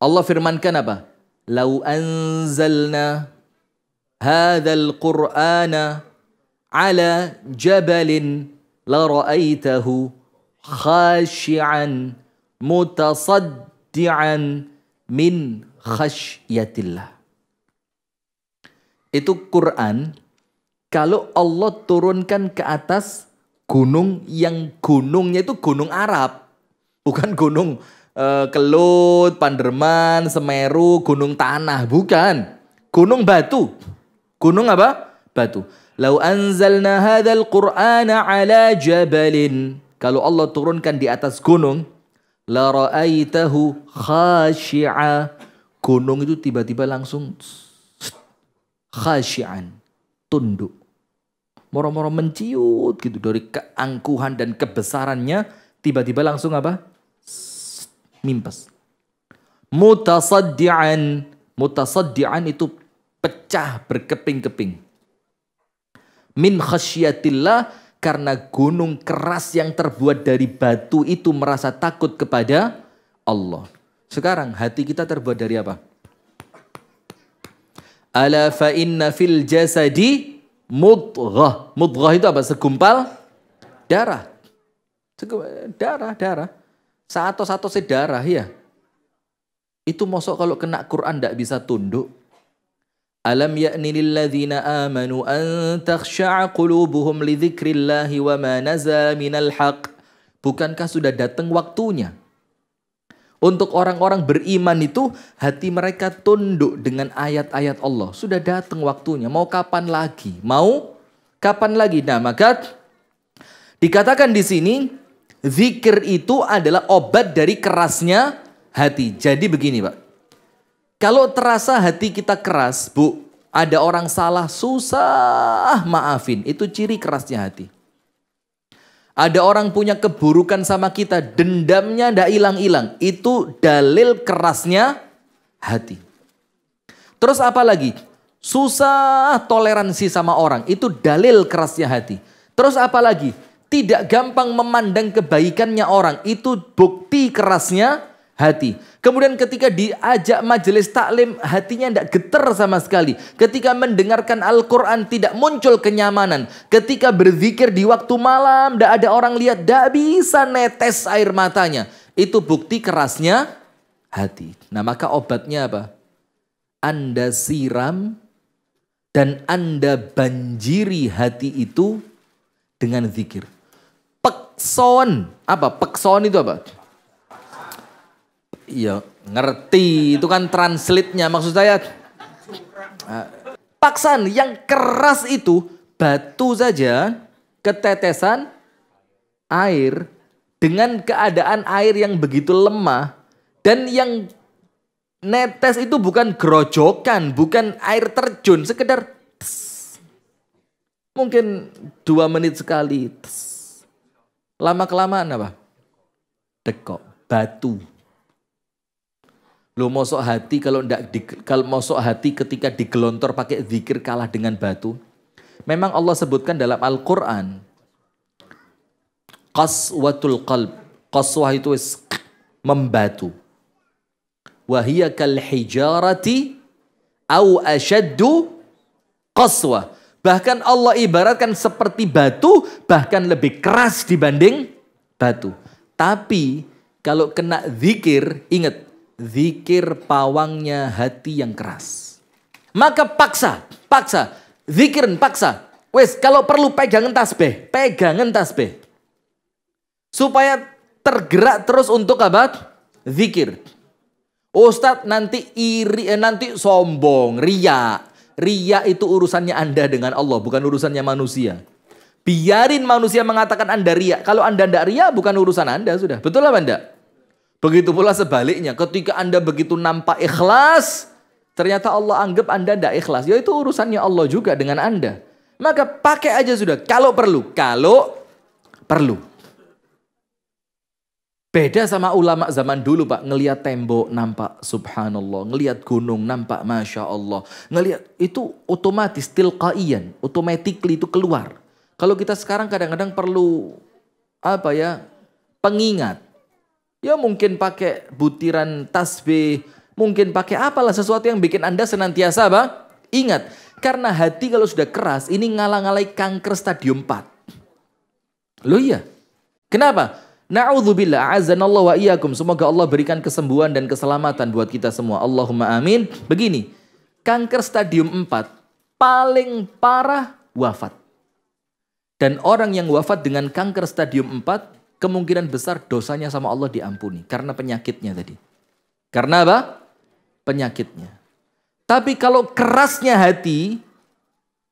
Allah firmankan apa? Lau anzalna hadzal Qur'ana ala jabalin la ra'aitahu khashi'an mutasaddian min khasyatillah. Itu Quran kalau Allah turunkan ke atas gunung yang gunungnya itu gunung Arab. Bukan gunung Kelut, Panderman, Semeru, gunung tanah. Bukan. Gunung batu. Gunung apa? Batu. Lau anzalna hadzal Qur'ana ala jabalin. Kalau Allah turunkan di atas gunung. La ra'aitahu khashi'a. Gunung itu tiba-tiba langsung khashi'an. Tunduk. Moro-moro menciut gitu. Dari keangkuhan dan kebesarannya. Tiba-tiba langsung apa? Mimpes. Mutasaddian. Mutasaddian itu pecah berkeping-keping. Min khasyatillah. Karena gunung keras yang terbuat dari batu itu merasa takut kepada Allah. Sekarang hati kita terbuat dari apa? Ala fa inna fil jasadi mudghah. Mudghah itu apa? Segumpal darah. Darah. Satu darah ya. Itu mosok kalau kena Quran tidak bisa tunduk. Alam ya'ni lilladzina amanu an takhsha'a qulubuhum li dzikrillahi wa ma nazala minal haq. Bukankah sudah datang waktunya? Untuk orang-orang beriman itu hati mereka tunduk dengan ayat-ayat Allah. Sudah datang waktunya. Mau kapan lagi? Mau kapan lagi? Nah, maka dikatakan di sini zikir itu adalah obat dari kerasnya hati. Jadi begini, Pak. Kalau terasa hati kita keras, Bu, ada orang salah, susah maafin. Itu ciri kerasnya hati. Ada orang punya keburukan sama kita, dendamnya ndak hilang-hilang. Itu dalil kerasnya hati. Terus apa lagi? Susah toleransi sama orang. Itu dalil kerasnya hati. Terus apa lagi? Tidak gampang memandang kebaikannya orang. Itu bukti kerasnya hati. Kemudian ketika diajak majelis taklim, hatinya tidak getar sama sekali. Ketika mendengarkan Al-Quran tidak muncul kenyamanan. Ketika berzikir di waktu malam, tidak ada orang lihat, tidak bisa netes air matanya. Itu bukti kerasnya hati. Nah, maka obatnya apa? Anda siram dan Anda banjiri hati itu dengan zikir. Pekson. Apa? Pekson itu apa? Iya, ngerti. Itu kan translate-nya. Maksud saya, paksaan yang keras itu, batu saja, ketetesan air, dengan keadaan air yang begitu lemah, dan yang netes itu bukan gerojokan, bukan air terjun, sekedar tes. Mungkin 2 menit sekali. Tes. Lama-kelamaan apa? Dekok, batu. Lo mosok hati kalau mosok hati ketika digelontor pakai zikir kalah dengan batu. Memang Allah sebutkan dalam Al-Quran. Qaswatul qalb. Qaswah itu membatu. Wahiyya kal hijarati au asyaddu qaswah. Bahkan Allah ibaratkan seperti batu, bahkan lebih keras dibanding batu. Tapi kalau kena zikir, ingat. Zikir pawangnya hati yang keras. Maka paksa. Zikirin paksa. Wes, kalau perlu pegangan tasbih. Supaya tergerak terus untuk apa? Zikir. Ustadz nanti iri, nanti sombong, riya. Riya itu urusannya Anda dengan Allah, bukan urusannya manusia. Biarin manusia mengatakan Anda riya. Kalau Anda tidak riya, bukan urusan Anda sudah. Betul apa enggak? Begitu pula sebaliknya, ketika Anda begitu nampak ikhlas, ternyata Allah anggap Anda tidak ikhlas. Ya itu urusannya Allah juga dengan Anda. Maka pakai aja sudah, kalau perlu. Beda sama ulama zaman dulu Pak, ngelihat tembok nampak subhanallah, ngelihat gunung nampak masya Allah, ngelihat itu otomatis tilqaiyan, automatically itu keluar. Kalau kita sekarang kadang-kadang perlu apa ya, pengingat. Ya mungkin pakai butiran tasbih, mungkin pakai apalah sesuatu yang bikin Anda senantiasa apa? Ingat, karena hati kalau sudah keras ini ngalah-ngalai kanker stadium 4. Loh iya. Kenapa? Na'udzubillah, azanallahu wa iyyakum. Semoga Allah berikan kesembuhan dan keselamatan buat kita semua. Allahumma amin. Begini, kanker stadium 4 paling parah wafat. Dan orang yang wafat dengan kanker stadium 4 kemungkinan besar dosanya sama Allah diampuni karena penyakitnya tadi. Karena apa? Penyakitnya. Tapi kalau kerasnya hati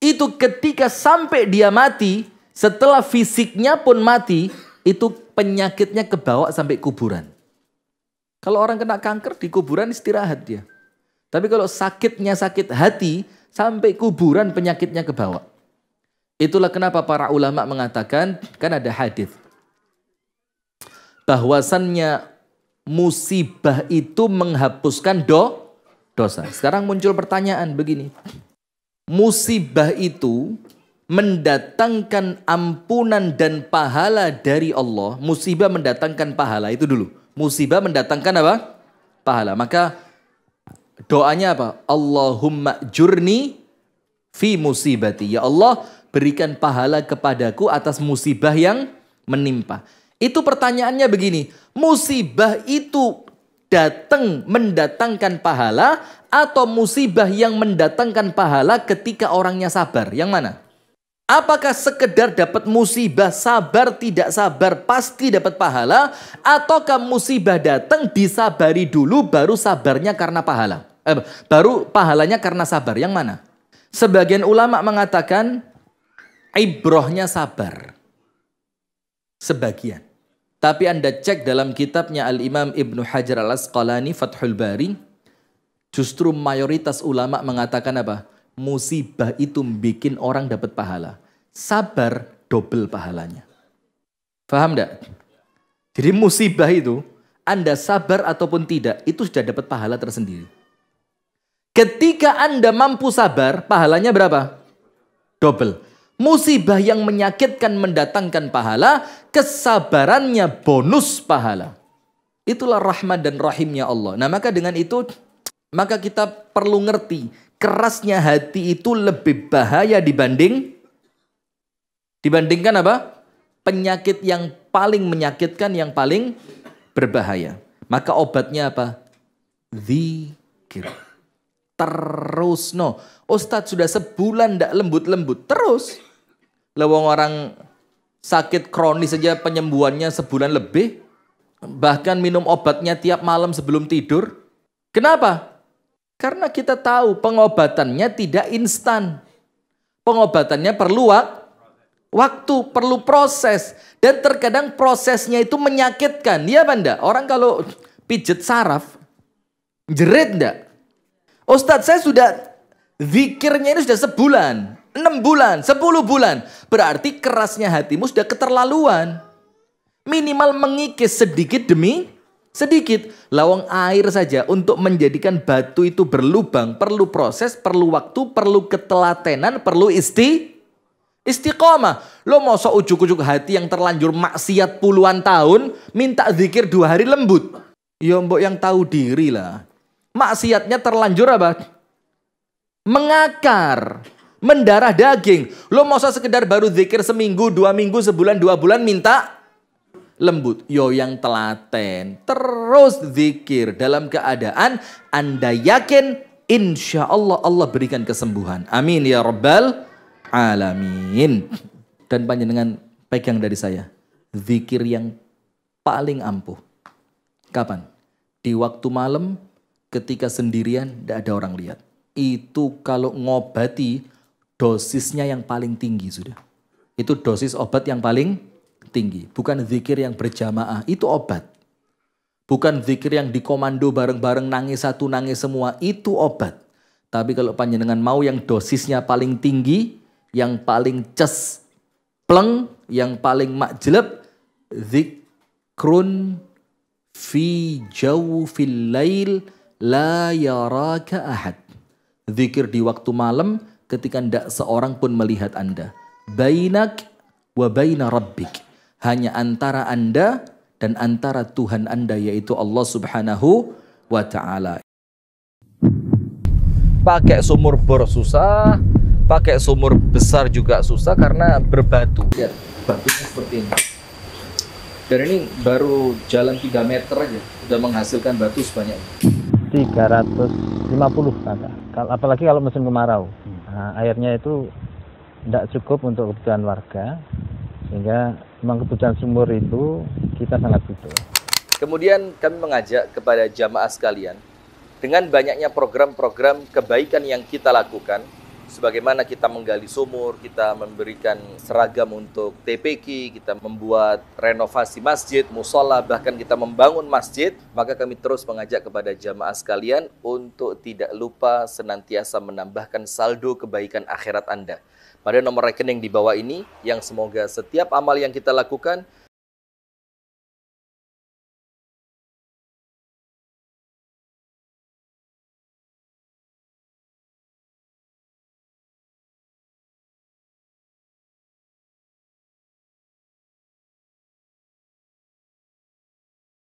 itu ketika sampai dia mati, setelah fisiknya pun mati, itu penyakitnya kebawa sampai kuburan. Kalau orang kena kanker di kuburan istirahat dia. Tapi kalau sakitnya sakit hati, sampai kuburan penyakitnya kebawa. Itulah kenapa para ulama mengatakan, kan ada hadis bahwasannya musibah itu menghapuskan dosa. Sekarang muncul pertanyaan begini. Musibah itu mendatangkan ampunan dan pahala dari Allah. Musibah mendatangkan pahala, itu dulu. Musibah mendatangkan apa? Pahala. Maka doanya apa? Allahumma jurni fi musibati. Ya Allah, berikan pahala kepadaku atas musibah yang menimpa. Itu pertanyaannya begini. Musibah itu mendatangkan pahala atau musibah yang mendatangkan pahala ketika orangnya sabar? Yang mana? Apakah sekedar dapat musibah, sabar tidak sabar pasti dapat pahala, ataukah musibah datang disabari dulu baru sabarnya karena pahala? Baru pahalanya karena sabar. Yang mana? Sebagian ulama mengatakan ibrohnya sabar. Sebagian. Tapi Anda cek dalam kitabnya Al-Imam Ibnu Hajar Al-Asqalani Fathul Bari, justru mayoritas ulama mengatakan apa? Musibah itu bikin orang dapat pahala. Sabar double pahalanya. Paham enggak? Jadi musibah itu, Anda sabar ataupun tidak, itu sudah dapat pahala tersendiri. Ketika Anda mampu sabar, pahalanya berapa? Double. Musibah yang menyakitkan mendatangkan pahala, kesabarannya bonus pahala. Itulah rahmat dan rahimnya Allah. Nah maka dengan itu, maka kita perlu ngerti, kerasnya hati itu lebih bahaya dibandingkan apa? Penyakit yang paling menyakitkan, yang paling berbahaya. Maka obatnya apa? Zikir. Terus no. Ustadz sudah sebulan ndak lembut-lembut. Terus. Lewong orang sakit kronis saja penyembuhannya sebulan lebih. Bahkan minum obatnya tiap malam sebelum tidur. Kenapa? Karena kita tahu pengobatannya tidak instan. Pengobatannya perlu waktu, perlu proses. Dan terkadang prosesnya itu menyakitkan. Iya apa enggak? Orang kalau pijet saraf, jerit enggak? Ustadz saya sudah, zikirnya ini sudah sebulan, 6 bulan, 10 bulan. Berarti kerasnya hatimu sudah keterlaluan. Minimal mengikis sedikit demi sedikit. Lawang air saja untuk menjadikan batu itu berlubang. Perlu proses, perlu waktu, perlu ketelatenan, perlu istiqomah. Lo mau ujuk-ujuk hati yang terlanjur maksiat puluhan tahun, minta zikir 2 hari lembut. Ya mbok yang tahu diri lah. Maksiatnya terlanjur apa? Mengakar. Mendarah daging. Lo mau sekedar baru zikir seminggu, 2 minggu, sebulan, 2 bulan minta lembut. Yo yang telaten. Terus zikir dalam keadaan Anda yakin insya Allah Allah berikan kesembuhan. Amin ya rabbal alamin. Dan panjenengan pegang dari saya. Zikir yang paling ampuh. Kapan? Di waktu malam ketika sendirian tidak ada orang lihat. Itu kalau ngobati dosisnya yang paling tinggi sudah. Itu dosis obat yang paling tinggi. Bukan zikir yang berjamaah, itu obat. Bukan zikir yang dikomando bareng-bareng nangis satu nangis semua, itu obat. Tapi kalau panjenengan mau yang dosisnya paling tinggi, yang paling pleng, yang paling makjeleb, zikrun fi jawfil lail la yaraka ahad. Zikir di waktu malam ketika tidak seorang pun melihat Anda. Bainak wa baina rabbik. Hanya antara Anda dan antara Tuhan Anda, yaitu Allah Subhanahu wa ta'ala. Pakai sumur bor susah, pakai sumur besar juga susah karena berbatu. Lihat, batunya seperti ini. Dan ini baru jalan 3 meter aja, sudah menghasilkan batu sebanyak 350 kata. Apalagi kalau musim kemarau. Nah, airnya itu tidak cukup untuk kebutuhan warga, sehingga memang kebutuhan sumur itu kita sangat butuh. Kemudian kami mengajak kepada jamaah sekalian, dengan banyaknya program-program kebaikan yang kita lakukan, sebagaimana kita menggali sumur, kita memberikan seragam untuk TPQ, kita membuat renovasi masjid, musola, bahkan kita membangun masjid, maka kami terus mengajak kepada jamaah sekalian untuk tidak lupa senantiasa menambahkan saldo kebaikan akhirat Anda pada nomor rekening di bawah ini, yang semoga setiap amal yang kita lakukan